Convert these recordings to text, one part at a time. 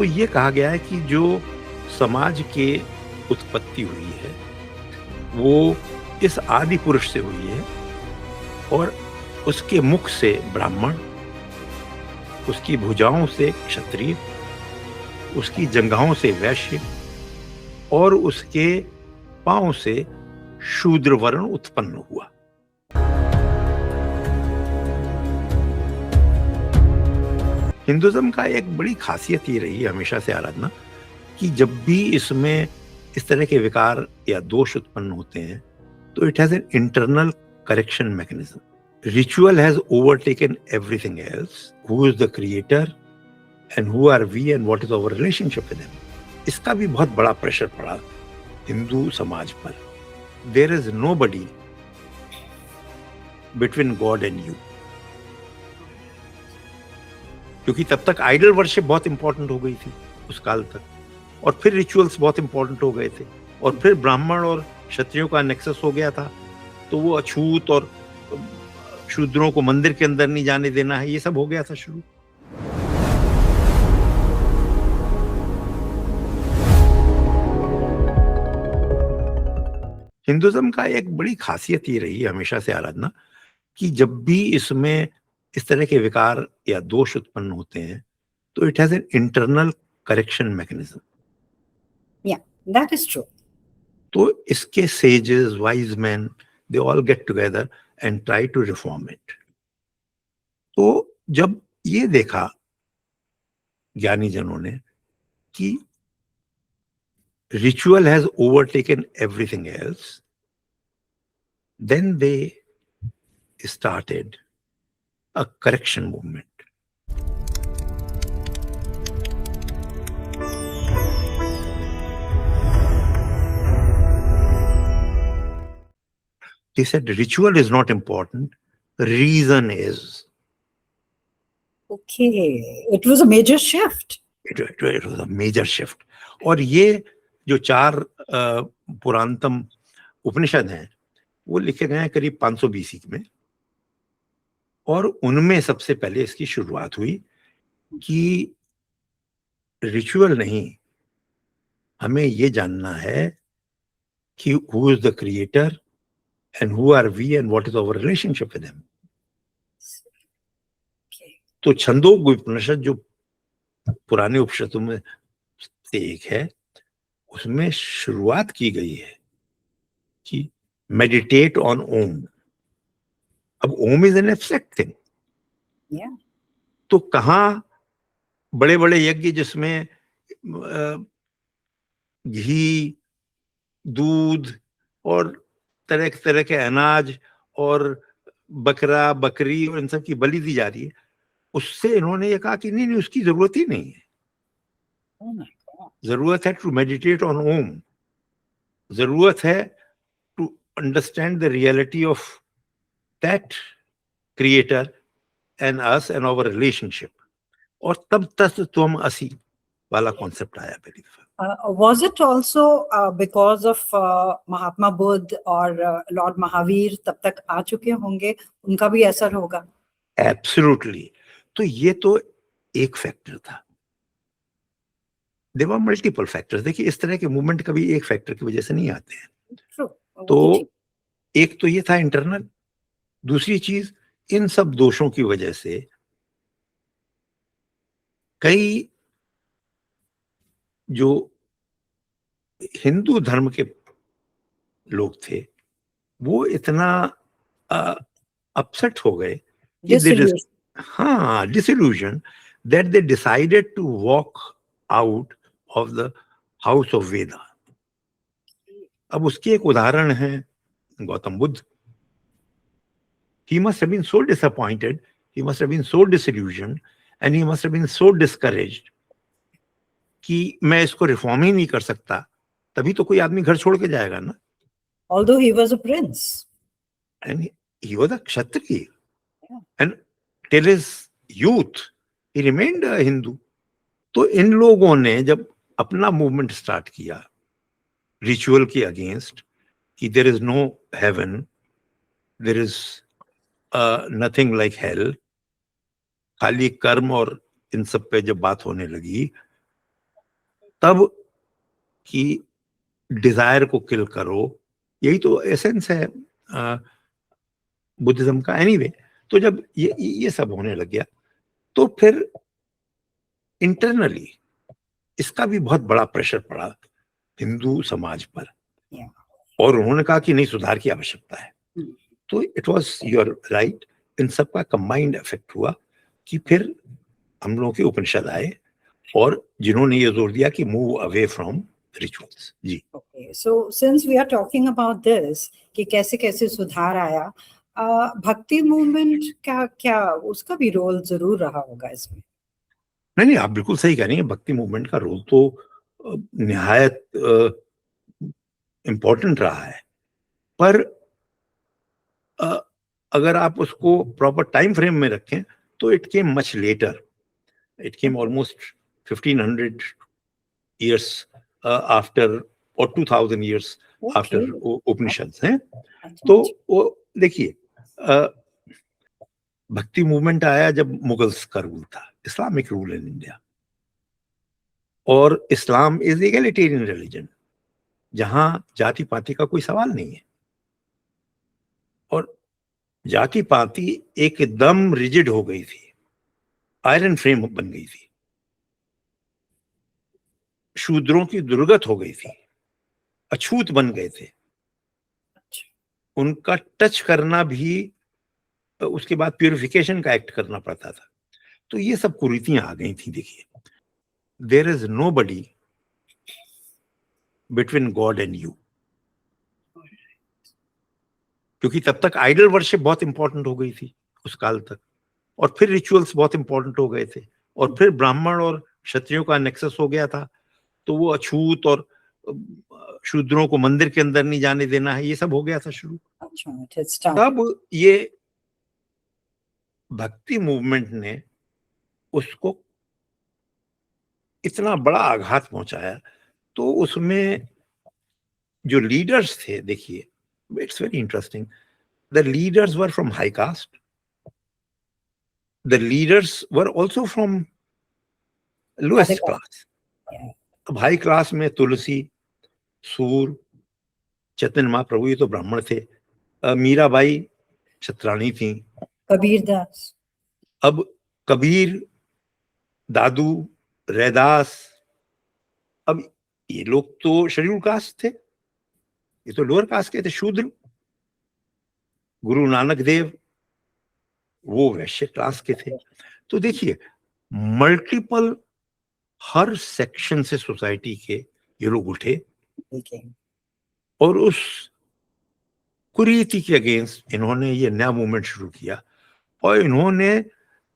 तो ये कहा गया है कि जो समाज के उत्पत्ति हुई है वो इस आदि पुरुष से हुई है और उसके मुख से ब्राह्मण, उसकी भुजाओं से क्षत्रिय, उसकी जंघाओं से वैश्य और उसके पांव से शूद्र वर्ण उत्पन्न हुआ। हिंदुइज्म का एक बड़ी खासियत ये रही हमेशा से आराधना कि जब भी इसमें इस तरह के विकार या दोष उत्पन्न होते हैं तो it has an internal correction mechanism. Ritual has overtaken everything else. Who is the creator and who are we and what is our relationship with him? इसका भी बहुत बड़ा प्रेशर पड़ा हिंदू समाज पर। There is nobody between God and you. क्योंकि तब तक आइडल वर्शिप बहुत इंपॉर्टेंट हो गई थी उस काल तक, और फिर रिचुअल्स बहुत इंपॉर्टेंट हो गए थे, और फिर ब्राह्मण और क्षत्रियों का नेक्सस हो गया था, तो वो अछूत और शूद्रों को मंदिर के अंदर नहीं जाने देना है, ये सब हो गया था शुरू। हिंदुइज्म का एक बड़ी खासियत ये रही हमेशा से आराधना कि जब भी इसमें इस तरह के विकार या दोष उत्पन्न होते हैं तो it has an internal correction mechanism. या दैट इज ट्रू। तो इसके sages, wise man, they all get together and try to reform it. तो जब ये देखा ज्ञानी जनों ने कि ritual has overtaken everything else, then they started a correction movement. They said ritual is not important, reason is. Okay, it was a major shift. It was a major shift. और ये जो चार पुरातनतम उपनिषद हैं वो लिखे गए हैं करीब 500 BC में, और उनमें सबसे पहले इसकी शुरुआत हुई कि रिचुअल नहीं, हमें ये जानना है कि who is the creator and who are we and what is our relationship with him. तो छंदोग्य उपनिषद जो पुराने उपनिषदों में से एक है, उसमें शुरुआत की गई है कि मेडिटेट ऑन ओम। अब ओम इज एन एब्स्ट्रैक्ट थिंग। तो कहाँ बड़े बड़े यज्ञ जिसमें घी, दूध और तरह तरह के अनाज और बकरा, बकरी और इन सब की बलि दी जा रही है, उससे इन्होंने ये कहा कि नहीं, उसकी जरूरत ही नहीं है। जरूरत है टू मेडिटेट ऑन ओम, जरूरत है to understand the reality of that creator and us and our relationship. और तब तत्त्वम असि वाला कॉन्सेप्ट आया पहली दफा। Was it also because of Mahatma Buddha और लॉर्ड महावीर तब तक आ चुके होंगे, उनका भी असर होगा? एब्सोल्युटली। तो ये तो एक फैक्टर था। There were multiple factors. देखिए, इस तरह के मूवमेंट कभी एक फैक्टर की वजह से नहीं आते हैं। तो एक तो ये था इंटरनल, दूसरी चीज इन सब दोषों की वजह से कई जो हिंदू धर्म के लोग थे वो इतना अपसेट हो गए कि डिsillusion that they decided to walk out of the house of Veda. अब उसकी एक उदाहरण है Gautam Buddha. He must have been so disappointed, he must have been so disillusioned, and he must have been so discouraged कि मैं इसको रिफॉर्म ही नहीं कर सकता, तभी तो कोई आदमी घर छोड़ के जाएगा ना। Although he was a prince and he was a Kshatriya, and till his youth he remained a Hindu. तो इन लोगों ने जब अपना मूवमेंट स्टार्ट किया रिचुअल के अगेंस्ट कि there is no heaven, there is nothing like hell, खाली कर्म और इन सब पे जब बात होने लगी तब कि डिजायर को किल करो, यही तो एसेंस है बुद्धिज्म का। एनीवे, तो जब ये सब होने लग गया तो फिर इंटरनली इसका भी बहुत बड़ा प्रेशर पड़ा हिंदू समाज पर, Yeah. और उन्होंने कहा कि नहीं, सुधार की आवश्यकता है। Hmm. तो इट वाज योर राइट, इन सब का कंबाइंड इफेक्ट हुआ कि फिर हम लोगों के उपनिषद आए और जिन्होंने ये जोर दिया कि मूव अवे फ्रॉम रिचुअल्स। जी। Okay, so since we are talking about this, कि कैसे कैसे सुधार आया, भक्ति मूवमेंट का क्या उसका भी रोल जरूर रहा होगा इसमें? नहीं, आप बिल्कुल सही कह रही हैं। भक्ति मूवमेंट का रोल तो निहायत इम्पोर्टेंट रहा है, पर अगर आप उसको प्रॉपर टाइम फ्रेम में रखें तो it came much later. It came almost 1500 years after, or 2000 years after उपनिषद हैं। तो वो देखिए, भक्ति मूवमेंट आया जब मुगल्स का रूल था, इस्लामिक रूल इन इंडिया, और इस्लाम इज एगलिटेरियन रिलीजन, जहां जाति पाति का कोई सवाल नहीं है, और जाति पाति एकदम रिजिड हो गई थी, आयरन फ्रेम बन गई थी, शूद्रों की दुर्गत हो गई थी, अछूत बन गए थे, उनका टच करना भी उसके बाद प्यूरिफिकेशन का एक्ट करना पड़ता था। तो ये सब कुरीतियां आ गई थी। देखिए, there is no body between God and you, क्योंकि तब तक आइडल वर्शिप बहुत इंपॉर्टेंट हो गई थी उस काल तक, और फिर रिचुअल्स बहुत इंपॉर्टेंट हो गए थे, और फिर ब्राह्मण और क्षत्रियों का नेक्सस हो गया था, तो वो अछूत और शूद्रों को मंदिर के अंदर नहीं जाने देना है, ये सब हो गया था शुरू। तब ये भक्ति मूवमेंट ने उसको इतना बड़ा आघात पहुंचाया। तो उसमें जो लीडर्स थे, देखिए, it's very interesting, the leaders were from high cast, the leaders were also from lowest class. अब हाई क्लास में तुलसी, सूर, चैतन्य महाप्रभु, ये तो ब्राह्मण थे, मीराबाई क्षत्राणी थी, कबीर दास, अब कबीर, दादू, रैदास, अब ये लोग तो शेड्यूल कास्ट थे, ये तो लोअर कास्ट के थे, शूद्र। गुरु नानक देव वो वैश्य क्लास के थे। तो देखिए, मल्टीपल, हर सेक्शन से सोसाइटी के ये लोग उठे और उस कुरीति के अगेंस्ट इन्होंने ये नया मूवमेंट शुरू किया, और इन्होंने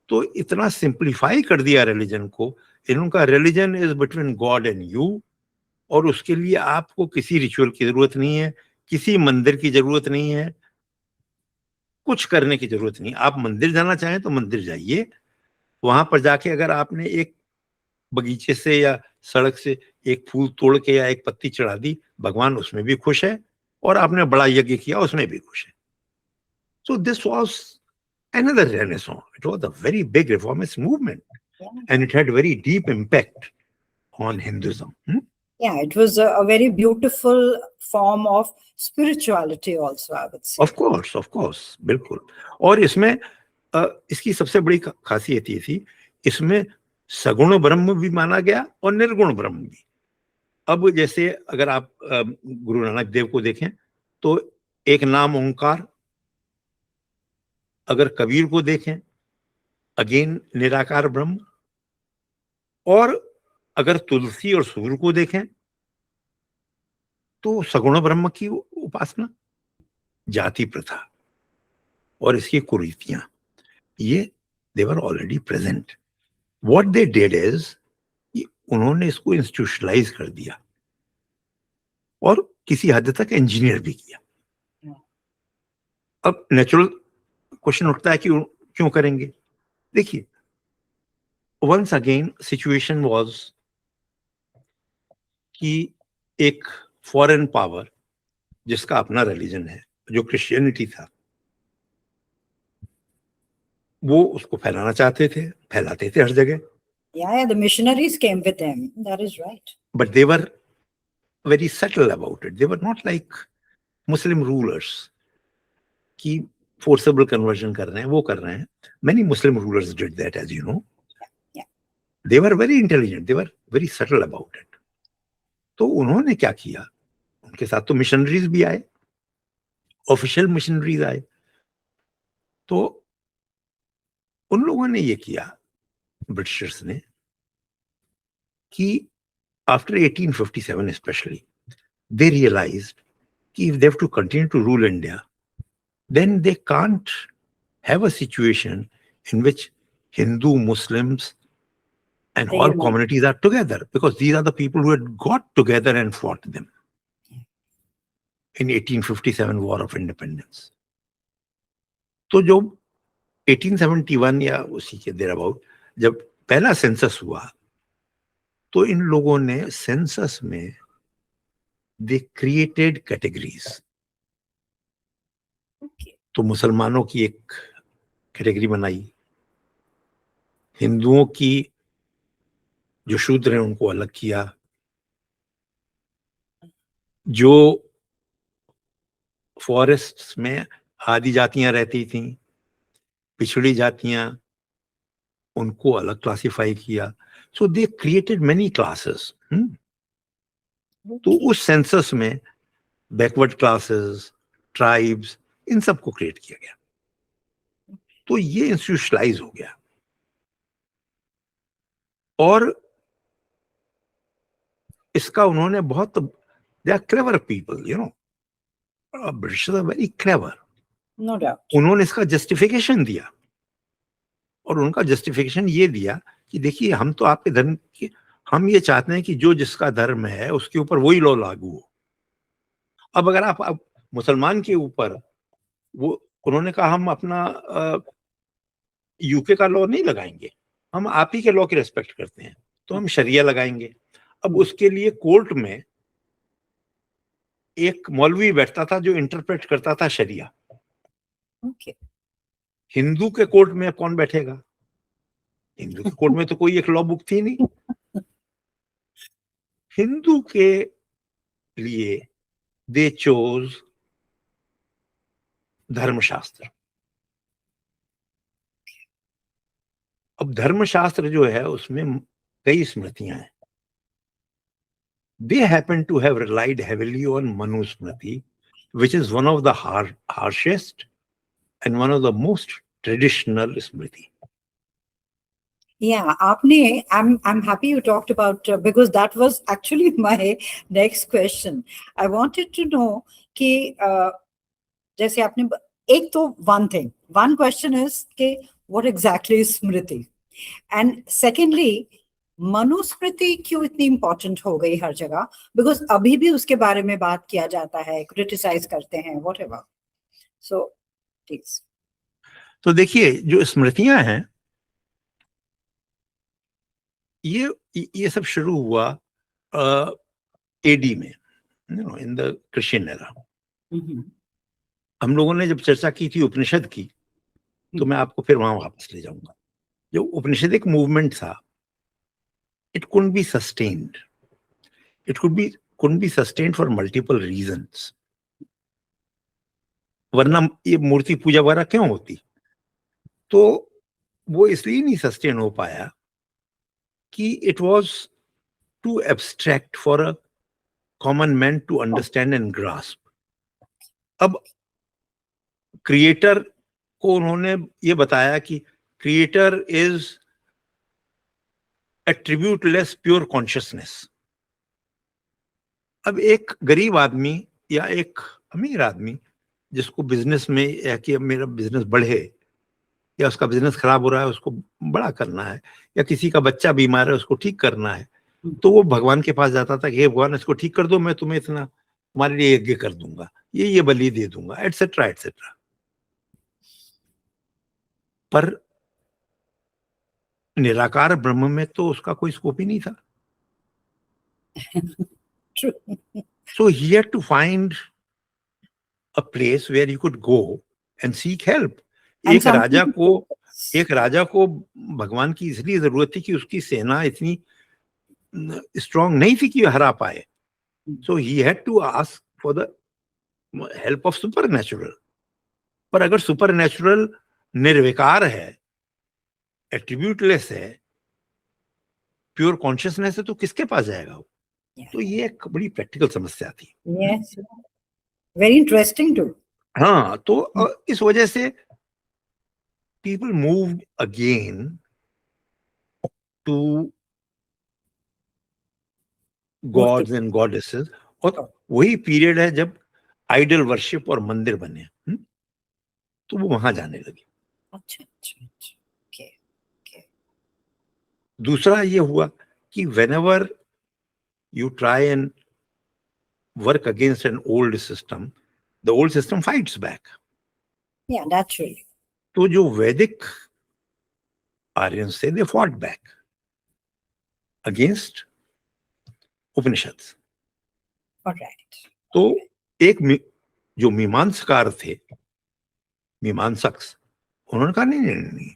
तो इतना सिंप्लीफाई कर दिया रिलीजन को। इनका religion is between God and you, और उसके लिए आपको किसी रिचुअल की जरूरत नहीं है, किसी मंदिर की जरूरत नहीं है, कुछ करने की जरूरत नहीं। आप मंदिर जाना चाहें तो मंदिर जाइए, वहां पर जाके अगर आपने एक बगीचे से या सड़क से एक फूल तोड़ के या एक पत्ती चढ़ा दी, भगवान उसमें भी खुश है, और आपने बड़ा यज्ञ किया उसमें भी खुश है। So this was another renaissance. It was a very big reformist movement, and it had very deep impact on Hinduism. Yeah, it was a very beautiful form of spirituality also, I would say. Of course, बिल्कुल। और इसमें इसकी सबसे बड़ी खासियत ये थी, इसमें सगुण ब्रह्म भी माना गया और निर्गुण ब्रह्म भी। अब जैसे अगर आप गुरु नानक देव को देखें तो एक नाम ओंकार, अगर कबीर को देखें अगेन निराकार ब्रह्म, और अगर तुलसी और सूर्य को देखें तो सगुण ब्रह्म की उपासना। जाति प्रथा और इसकी कुरीतियां, ये they were already present. What they did is, उन्होंने इसको इंस्टीट्यूशनलाइज कर दिया और किसी हद तक इंजीनियर भी किया। अब नेचुरल क्वेश्चन उठता है कि क्यों करेंगे। देखिए, वंस अगेन सिचुएशन वाज कि एक फॉरेन पावर जिसका अपना रिलीजन है, जो क्रिश्चियनिटी था, वो उसको फैलाना चाहते थे, फैलाते थे हर जगह, Yeah, the missionaries came with them. That is right. but they were very subtle about it. They were not like Muslim rulers कि forcible conversion कर रहे हैं, वो कर रहे हैं. Many Muslim rulers did that, as you know. Yeah. They were very intelligent. They were very subtle about it. तो उन्होंने क्या किया, उनके साथ तो मिशनरीज भी आए, ऑफिशियल मिशनरीज आए. तो उन लोगों ने ये किया, ब्रिटिशर्स ने, कि आफ्टर 1857 स्पेशली they realized कि if they have to continue to rule India, then they can't have a situation in which Hindu, Muslims, and They all unite. communities are together, because these are the people who had got together and fought them in 1857 War of Independence. तो जो 1871 या उसी के देर about जब पहला census हुआ, तो इन लोगों ने सेंसस में दे क्रिएटेड कैटेगरीज. Okay. तो मुसलमानों की एक कैटेगरी बनाई, हिंदुओं की जो शूद्र हैं उनको अलग किया, जो फॉरेस्ट्स में आदि जातियां रहती थी, पिछड़ी जातियां, उनको अलग क्लासिफाई किया. सो दे क्रिएटेड मेनी क्लासेस. तो Okay. उस सेंसस में बैकवर्ड क्लासेस, ट्राइब्स, इन सबको क्रिएट किया गया. तो ये इंस्टीट्यूशनलाइज हो गया. और इसका उन्होंने बहुत, they are clever people, you know, britishers are very clever. No doubt. उन्होंने इसका जस्टिफिकेशन दिया, और उनका जस्टिफिकेशन ये दिया कि देखिए, हम तो आपके धर्म के, हम ये चाहते हैं कि जो जिसका धर्म है उसके ऊपर वही लॉ लागू हो. अब अगर आप मुसलमान के ऊपर, वो उन्होंने कहा हम अपना यूके का लॉ नहीं लगाएंगे, हम आप ही के लॉ की रेस्पेक्ट करते हैं, तो हम शरिया लगाएंगे. अब उसके लिए कोर्ट में एक मौलवी बैठता था जो इंटरप्रेट करता था शरिया. Okay. हिंदू के कोर्ट में कौन बैठेगा? हिंदू के कोर्ट में तो कोई एक लॉ बुक थी नहीं. हिंदू के लिए दे चोज धर्मशास्त्र. अब धर्मशास्त्र जो है उसमें कई स्मृतियां हैं. They happen to have relied heavily on Manusmriti, which is one of the harshest and one of the most traditional Smriti. Yeah, आपने, I'm happy you talked about because that was actually my next question. I wanted to know कि जैसे आपने एक तो one question is कि what exactly is Smriti, and secondly Manusmriti क्यों इतनी important हो गई हर जगह, बिकॉज अभी भी उसके बारे में बात किया जाता है, क्रिटिसाइज करते हैं, व्हाटएवर. So please. तो देखिए, जो स्मृतियां हैं, ये सब शुरू हुआ एडी में, इन द क्रिश्चियन एरा. हम लोगों ने जब चर्चा की थी उपनिषद की, तो मैं आपको फिर वहां वापस ले जाऊंगा. जो उपनिषदिक मूवमेंट था, it couldn't be sustained. It couldn't be sustained for multiple reasons. वरना ये मूर्ति पूजा वगैरह क्यों होती? तो वो इसलिए नहीं सस्टेन हो पाया कि it was too abstract for a common man to understand and grasp. अब क्रिएटर को उन्होंने ये बताया कि क्रिएटर इज एट्रीब्यूटलेस प्योर कॉन्शियसनेस. अब एक गरीब आदमी या एक अमीर आदमी जिसको बिजनेस में, या कि अब मेरा बिजनेस बढ़े, या उसका बिजनेस खराब हो रहा है उसको बड़ा करना है, या किसी का बच्चा बीमार है उसको ठीक करना है, तो वो भगवान के पास जाता था कि हे भगवान इसको ठीक कर दो, मैं तुम्हें इतना तुम्हारे लिए यज्ञ कर दूंगा, ये बलि दे दूंगा, एटसेट्रा एटसेट्रा. पर निराकार ब्रह्म में तो उसका कोई स्कोप ही नहीं था. So he had to find a place where he could go and seek help. एक राजा को एक राजा को भगवान की इसलिए जरूरत थी कि उसकी सेना इतनी स्ट्रांग नहीं थी कि हरा पाए, so he had to ask for the help of super natural. पर अगर सुपर नेचुरल निर्विकार है, एट्रीब्यूटलेस है, प्योर कॉन्शियसनेस है, तो किसके पास जाएगा वो? तो ये एक बड़ी प्रैक्टिकल समस्या थी। Yes, very interesting too. हाँ, तो इस वजह से people moved again to gods and goddesses, और वही पीरियड है जब आइडल वर्शिप और मंदिर बने, तो वो वहां जाने लगे। अच्छा अच्छा अच्छा, okay, okay. दूसरा ये हुआ कि whenever you try and work against an old system, the old system fights back. Yeah, naturally. तो जो वैदिक आर्यंस थे, they fought back against Upanishad. Alright. तो एक जो मीमांसकार थे, मीमांसक्स, उन्होंने कहा नहीं नहीं नहीं,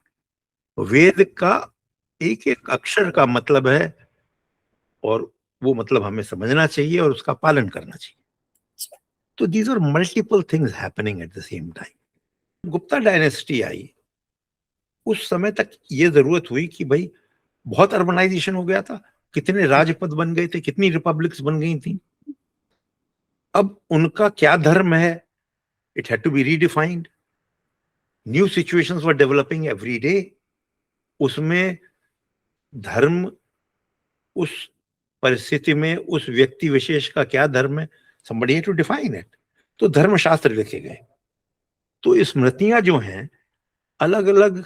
वेद का एक एक अक्षर का मतलब है और वो मतलब हमें समझना चाहिए और उसका पालन करना चाहिए। तो these are multiple things happening at the same time. Gupta dynasty आई, उस समय तक ये जरूरत हुई कि भाई बहुत अर्बनाइजेशन हो गया था, कितने राजपद बन गए थे, कितनी रिपब्लिक्स बन गई थी। अब उनका क्या धर्म है, it had to be redefined. New situations were developing every day. उसमें धर्म उस परिस्थिति में उस व्यक्ति विशेष का क्या धर्म है, somebody had to define it। तो धर्मशास्त्र लिखे गए। तो स्मृतियां जो हैं अलग अलग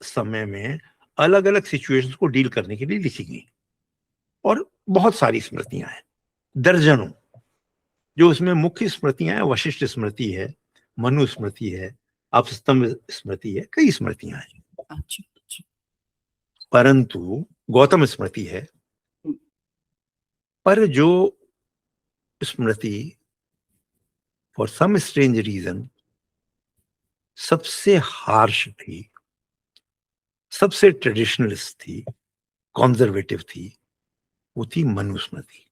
समय में अलग अलग सिचुएशंस को डील करने के लिए लिखी गई, और बहुत सारी स्मृतियां हैं, दर्जनों। जो उसमें मुख्य स्मृतियां हैं, वशिष्ठ स्मृति है, मनु स्मृति है, आपस्तंभ स्मृति है, कई स्मृतियां हैं। परंतु गौतम स्मृति है, पर जो स्मृति फॉर सम स्ट्रेंज रीजन सबसे हार्श थी, सबसे ट्रेडिशनलिस्ट थी, कॉन्जर्वेटिव थी, वो थी Manusmriti.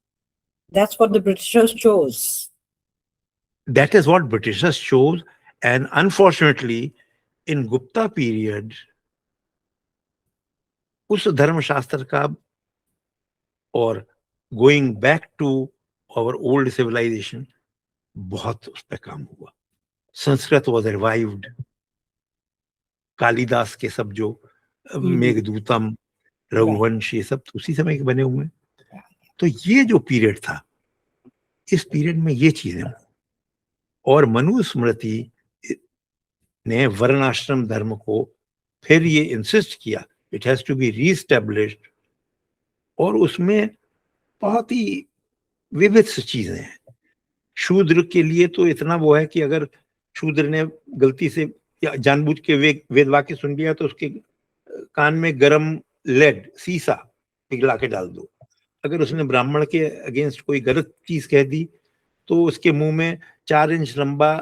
That's what the Britishers chose. That is what Britishers chose, and unfortunately in Gupta period उस धर्मशास्त्र का और going back to our old civilization बहुत उस पर काम हुआ। संस्कृत वॉज रिवाइव्ड, कालिदास के सब जो मेघदूतम, रघुवंश, ये सब उसी समय के बने हुए हैं। तो ये जो पीरियड था, इस पीरियड में ये चीजें, और मनुस्मृति ने वर्णाश्रम धर्म को फिर ये इंसिस्ट किया, इट हैज टू बी रीस्टैब्लिश्ड, और उसमें बहुत ही विविध चीजें हैं। शूद्र के लिए तो इतना वो है कि अगर शूद्र ने गलती से या जानबूझ के वेद वाक्य सुन लिया तो उसके कान में गरम लेड, सीसा पिघला के डाल दो। अगर उसने ब्राह्मण के अगेंस्ट कोई गलत चीज कह दी तो उसके मुंह में 4 इंच लंबा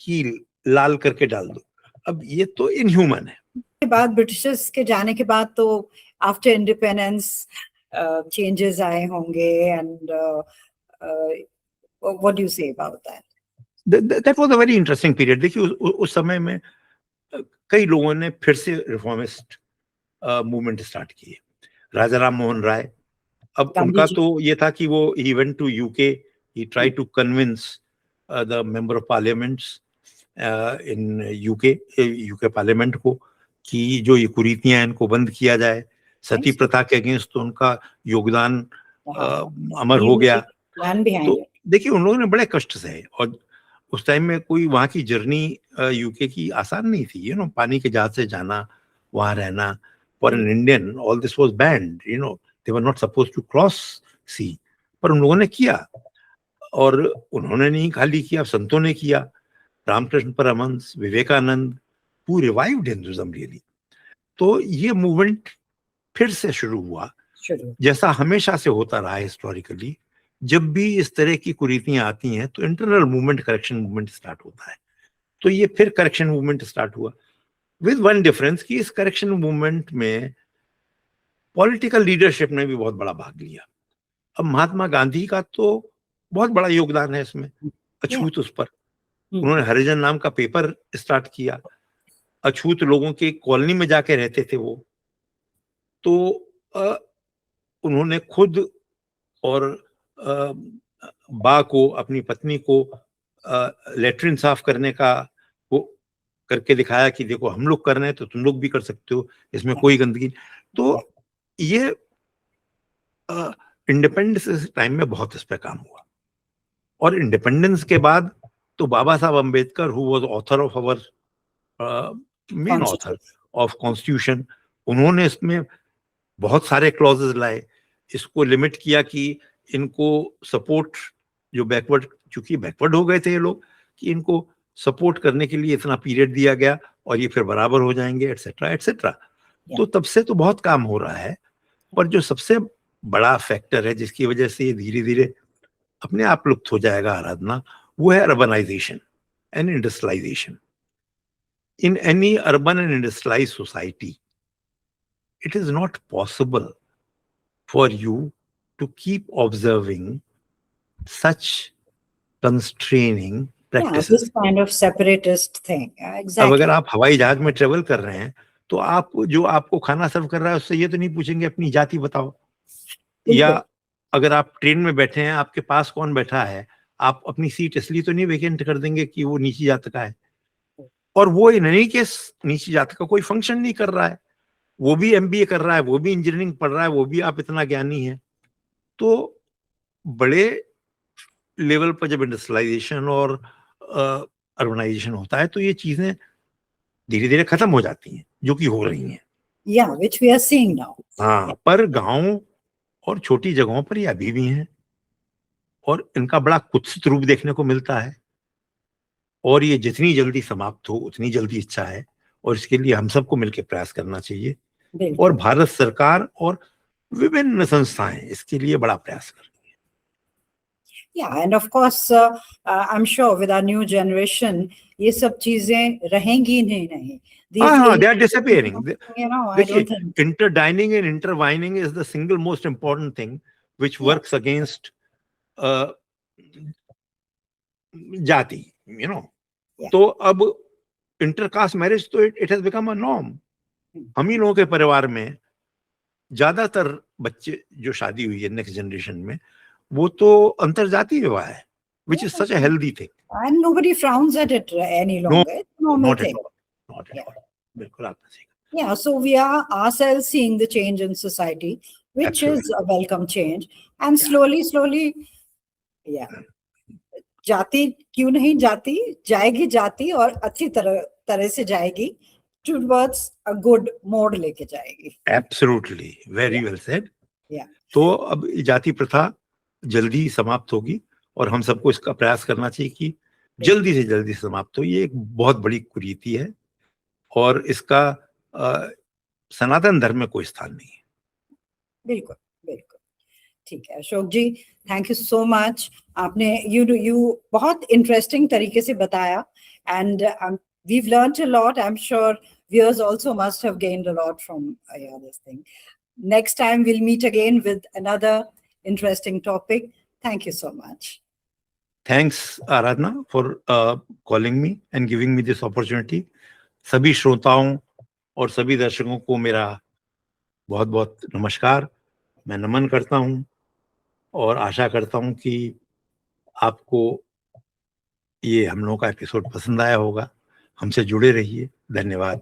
कील लाल करके डाल दो। अब ये तो इनह्यूमन है। के बाद ब्रिटिशर्स के जाने के बाद तो आफ्टर इंडिपेंडेंस चेंजेस आए होंगे, and what do you say about that? That was a very interesting period। देखिए उस समय में कई लोगों ने फिर से रिफॉर्मिस्ट मूवमेंट स्टार्ट किए। राजा राम मोहन राय, अब उनका तो ये था कि वो he went to UK, he tried to convince the member of parliaments in UK parliament को कि जो ये कुरीतियां हैं इनको बंद किया जाए। सती प्रथा के अगेंस्ट तो उनका योगदान अमर हो गया। तो देखिए उन लोगों ने बड़े कष्ट सहे, और उस टाइम में कोई वहाँ की जर्नी यूके की आसान नहीं थी। पानी के जहाज से जाना, वहाँ रहना, for an Indian all this was banned, they were not supposed to cross sea. पर उन लोगों ने किया, और उन्होंने नहीं खाली किया, संतों ने किया। Ramakrishna Paramahansa, Vivekananda, who revived Hinduism really. तो ये मूवमेंट फिर से शुरू हुआ, जैसा हमेशा से होता रहा हिस्टोरिकली। जब भी इस तरह की कुरीतियां आती हैं तो internal movement, correction movement start होता है। तो ये फिर करेक्शन मूवमेंट स्टार्ट हुआ। विद वन डिफरेंस कि इस करेक्शन मूवमेंट में पॉलिटिकल लीडरशिप ने भी बहुत बड़ा भाग लिया। अब महात्मा गांधी का तो बहुत बड़ा योगदान है इसमें, Yeah. अछूत उस पर। उन्होंने हरिजन नाम का पेपर स्टार्ट किया, अछूत लोगों के कॉलोनी में जाके रहते थे वो, तो उन्होंने खुद और बा को, अपनी पत्नी को लेटरिन साफ करने का वो करके दिखाया कि देखो हम लोग कर रहे हैं तो तुम लोग भी कर सकते हो, इसमें कोई गंदगी। तो ये इंडिपेंडेंस टाइम में बहुत इस पे काम हुआ। और इंडिपेंडेंस के बाद तो Baba Saheb Ambedkar, who was author of our main author of constitution, उन्होंने इसमें बहुत सारे क्लॉजेस लाए, इसको लिमिट किया कि इनको सपोर्ट, जो बैकवर्ड, चूंकि बैकवर्ड हो गए थे ये लोग, कि इनको सपोर्ट करने के लिए इतना पीरियड दिया गया और ये फिर बराबर हो जाएंगे, एटसेट्रा एटसेट्रा। तो तब से तो बहुत काम हो रहा है। पर जो सबसे बड़ा फैक्टर है जिसकी वजह से ये धीरे धीरे अपने आप लुप्त हो जाएगा आराधना, वो है urbanization and industrialization. In any urban and industrialized society, it is not possible for you to keep observing such constraining practices. This kind of separatist thing. अब Exactly. अगर आप हवाई जहाज में ट्रेवल कर रहे हैं तो आप, जो आपको खाना सर्व कर रहा है, उससे ये तो नहीं पूछेंगे अपनी जाति बताओ। या अगर आप ट्रेन में बैठे हैं, आपके पास कौन बैठा है, आप अपनी सीट इसलिए तो नहीं वेकेंट कर देंगे कि वो नीची जात का है। और वो इन एनी केस नीची जात का कोई फंक्शन नहीं कर रहा है, वो भी एमबीए कर रहा है, वो भी इंजीनियरिंग पढ़ रहा है, वो भी आप इतना ज्ञानी है। तो बड़े लेवल पर जब इंडस्ट्रियलाइजेशन और अर्बनाइजेशन होता है तो ये चीजें धीरे धीरे खत्म हो जाती हैं, जो कि हो रही हैं। Yeah, which we are seeing now. हाँ, पर गांव और छोटी जगहों पर ये अभी भी हैं और इनका बड़ा कुत्सित रूप देखने को मिलता है। और ये जितनी जल्दी समाप्त हो उतनी जल्दी अच्छा है, और इसके लिए हम सबको मिलकर प्रयास करना चाहिए। और भारत सरकार और विभिन्न संस्थाएं इसके लिए बड़ा प्रयास कर रही हैं। Yeah, and of course, I'm sure with our new generation, ये सब चीजें रहेंगी नहीं. हाँ, they are disappearing. You know, I don't think. Interdining and intertwining is the single most important thing which works against जाति, you know. तो अब intercaste marriage तो it has become a norm. हम ही लोगों के परिवार में ज्यादातर बच्चे जो शादी हुई है नेक्स्ट जनरेशन में, वो तो अंतरजातीय विवाह है, which is such a healthy thing. And nobody frowns at it any longer. It's a normal thing. Not at all. बिल्कुल आपने सही कहा। Yeah, so we are ourselves seeing the change in society, which is a welcome change. And slowly, जाति क्यों नहीं जाएगी जाति, और अच्छी तरह से जाएगी, towards a good mode लेके जाएगी। Absolutely, very well said. Yeah. तो अब जाति प्रथा जल्दी समाप्त होगी और हम सबको इसका प्रयास करना चाहिए कि जल्दी से जल्दी समाप्त हो। ये एक बहुत बड़ी कुरीति है और इसका सनातन धर्म में कोई स्थान नहीं है। बिल्कुल बिल्कुल ठीक है। अशोक जी, थैंक यू सो मच। आपने यू बहुत इंटरेस्टिंग तरीके से बताया, and we've learned a lot. I'm sure viewers also must have gained a lot from this thing. Next time we'll meet again with another interesting topic. Thank you so much. Thanks, Aradhana, for calling me and giving me this opportunity. सभी श्रोताओं और सभी दर्शकों को मेरा बहुत बहुत नमस्कार। मैं नमन करता हूं और आशा करता हूं कि आपको ये हम लोगों का एपिसोड पसंद आया होगा। हमसे जुड़े रहिए। धन्यवाद।